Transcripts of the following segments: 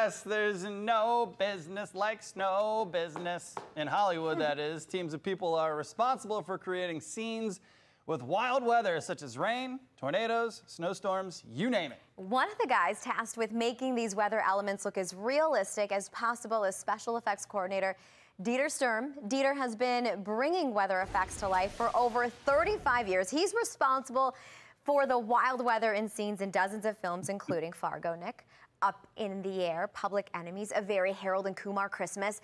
Yes, there's no business like snow business. In Hollywood, that is. Teams of people are responsible for creating scenes with wild weather such as rain, tornadoes, snowstorms, you name it. One of the guys tasked with making these weather elements look as realistic as possible is special effects coordinator Dieter Sturm. Dieter has been bringing weather effects to life for over 35 years. He's responsible for the wild weather in scenes in dozens of films, including Fargo, Nick, Up in the Air, Public Enemies, A Very Harold and Kumar Christmas,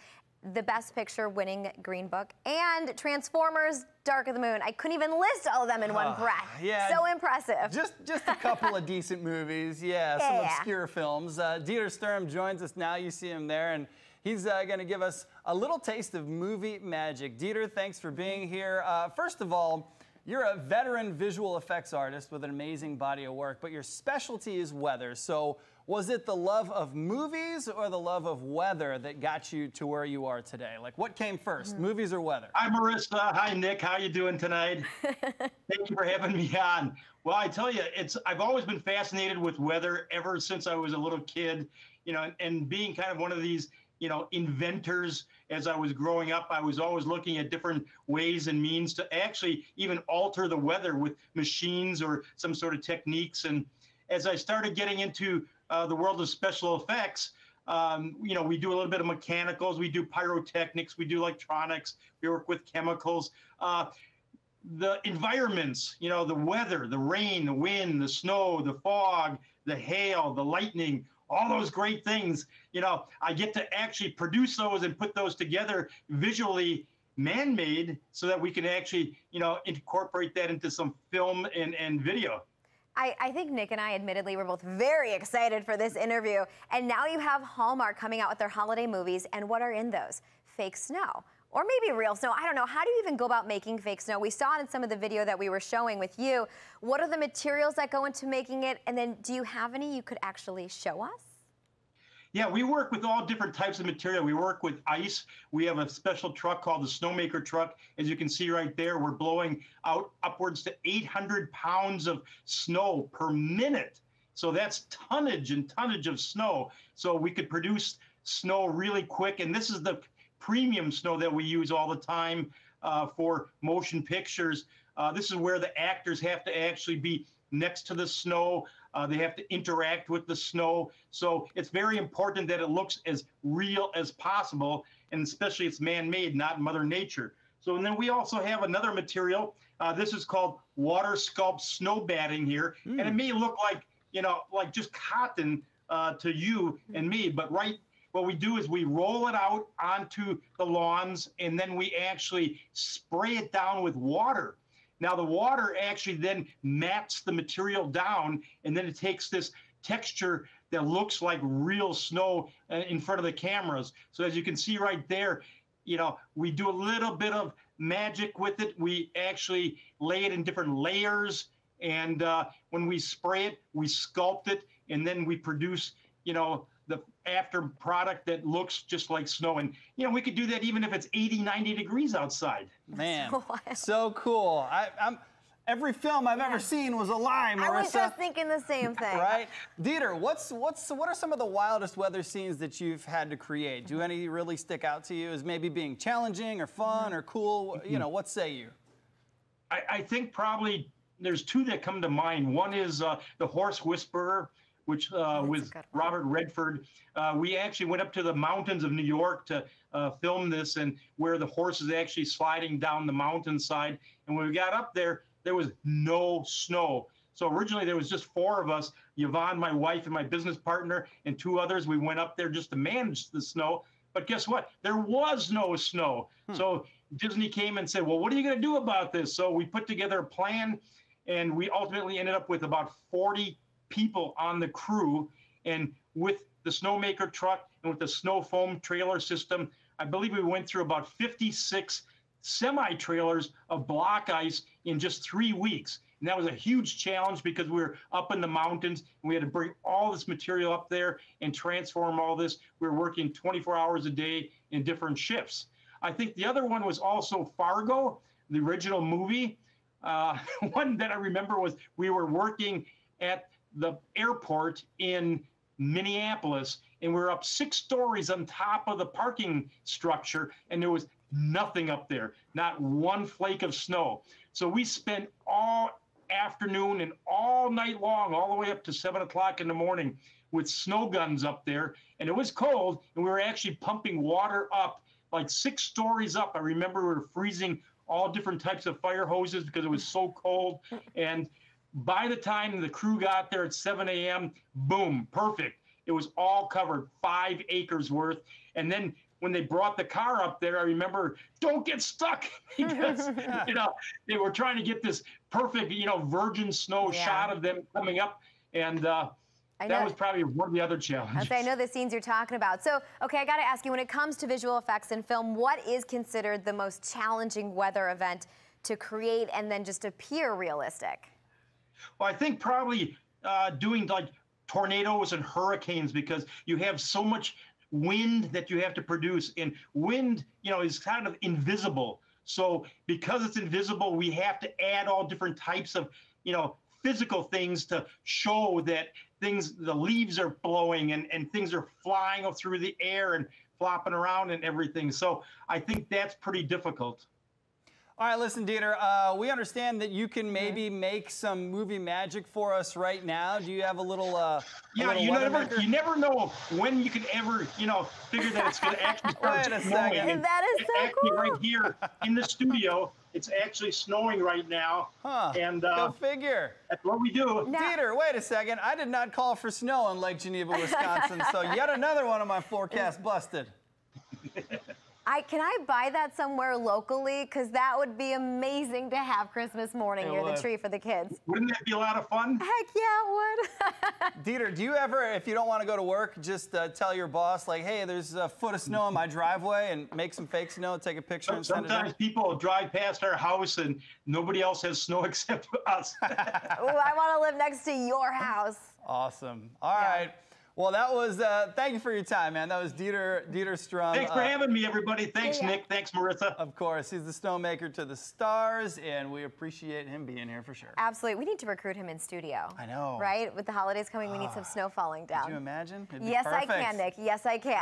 the Best Picture winning Green Book, and Transformers Dark of the Moon. I couldn't even list all of them in one breath. Yeah, so impressive. Just a couple of decent movies. Yeah, some obscure films. Dieter Sturm joins us now. You see him there, and he's going to give us a little taste of movie magic. Dieter, thanks for being here. First of all, you're a veteran visual effects artist with an amazing body of work, but your specialty is weather. So was it the love of movies or the love of weather that got you to where you are today? Like, what came first, movies or weather? Hi, Marissa. Hi, Nick. How you doing tonight? Thank you for having me on. Well, I tell you, I've always been fascinated with weather ever since I was a little kid, you know, and being kind of one of these, you know, inventors. As I was growing up, I was always looking at different ways and means to actually even alter the weather with machines or some sort of techniques. And as I started getting into the world of special effects, you know, we do a little bit of mechanicals, we do pyrotechnics, we do electronics, we work with chemicals. The environments, you know, the weather, the rain, the wind, the snow, the fog, the hail, the lightning, all those great things, you know, I get to actually produce those and put those together visually man-made so that we can actually, you know, incorporate that into some film and video. I think Nick and I, admittedly, were both very excited for this interview. And now you have Hallmark coming out with their holiday movies. And what are in those? Fake snow. Or maybe real snow. I don't know. How do you even go about making fake snow? We saw it in some of the video that we were showing with you. What are the materials that go into making it? And then do you have any you could actually show us? Yeah, we work with all different types of material. We work with ice. We have a special truck called the Snowmaker truck. As you can see right there, we're blowing out upwards to 800 pounds of snow per minute. So that's tonnage and tonnage of snow. So we could produce snow really quick. And this is the premium snow that we use all the time for motion pictures. This is where the actors have to actually be next to the snow. They have to interact with the snow. So it's very important that it looks as real as possible, and especially it's man-made, not Mother Nature. So, and then we also have another material. This is called water sculpt snow batting here. And it may look like, you know, like just cotton to you and me, but what we do is we roll it out onto the lawns, and then we actually spray it down with water. Now, the water actually then mats the material down, and then it takes this texture that looks like real snow in front of the cameras. So as you can see right there, you know, we do a little bit of magic with it. We actually lay it in different layers, and when we spray it, we sculpt it, and then we produce, you know, the after product that looks just like snow. And, you know, we could do that even if it's 80, 90 degrees outside. Man, so cool. Every film I've ever seen was a lie, Marissa. I was just thinking the same thing. Right? Dieter, what are some of the wildest weather scenes that you've had to create? Do any really stick out to you as maybe being challenging or fun or cool? You know, what say you? I think probably there's two that come to mind. One is The Horse Whisperer, which with Robert Redford. We actually went up to the mountains of New York to film this, and where the horse is actually sliding down the mountainside. And when we got up there, there was no snow. So originally there was just 4 of us, Yvonne, my wife, and my business partner, and 2 others. We went up there just to manage the snow. But guess what? There was no snow. So Disney came and said, well, what are you going to do about this? So we put together a plan, and we ultimately ended up with about 40 people on the crew. And with the Snowmaker truck and with the snow foam trailer system, I believe we went through about 56 semi-trailers of block ice in just 3 weeks. And that was a huge challenge because we were up in the mountains and we had to bring all this material up there and transform all this. We were working 24 hours a day in different shifts. I think the other one was also Fargo, the original movie. One that I remember was we were working at the airport in Minneapolis, and we're up 6 stories on top of the parking structure, and there was nothing up there, not one flake of snow. So we spent all afternoon and all night long, all the way up to 7 o'clock in the morning, with snow guns up there, and it was cold, and we were actually pumping water up like 6 stories up. I remember we were freezing all different types of fire hoses because it was so cold. And by the time the crew got there at 7 a.m., boom, perfect. It was all covered, 5 acres worth. And then when they brought the car up there, I remember, don't get stuck, because they were trying to get this perfect, virgin snow shot of them coming up. And that was probably one of the other challenges. I know the scenes you're talking about. So, okay, I got to ask you, when it comes to visual effects in film, what is considered the most challenging weather event to create and then just appear realistic? Well, I think probably doing like tornadoes and hurricanes, because you have so much wind that you have to produce, and wind, is kind of invisible. So because it's invisible, we have to add all different types of, physical things to show that the leaves are blowing and things are flying up through the air and flopping around and everything. So I think that's pretty difficult. All right, listen, Dieter, we understand that you can maybe make some movie magic for us right now. Do you have a little you never know when you can ever, figure that it's going to actually start snowing. That is so actually cool. Right here in the studio, it's actually snowing right now. Huh, and go figure. That's what we do. Dieter, wait a second. I did not call for snow in Lake Geneva, Wisconsin, so yet another one of my forecasts busted. Can I buy that somewhere locally? Because that would be amazing to have Christmas morning near the tree for the kids. Wouldn't that be a lot of fun? Heck yeah, it would. Dieter, do you ever, if you don't want to go to work, just tell your boss, like, hey, there's a foot of snow in my driveway, and make some fake snow, take a picture and send it in? Sometimes people drive past our house and nobody else has snow except us. Ooh, I want to live next to your house. Awesome. All right. Well, that was, thank you for your time, man. That was Dieter Strum. Thanks for having me, everybody. Thanks, Nick. Thanks, Marissa. Of course. He's the snowmaker to the stars, and we appreciate him being here for sure. Absolutely. We need to recruit him in studio. I know. Right? With the holidays coming, we need some snow falling down. Could you imagine? Yes, I can, Nick. Yes, I can.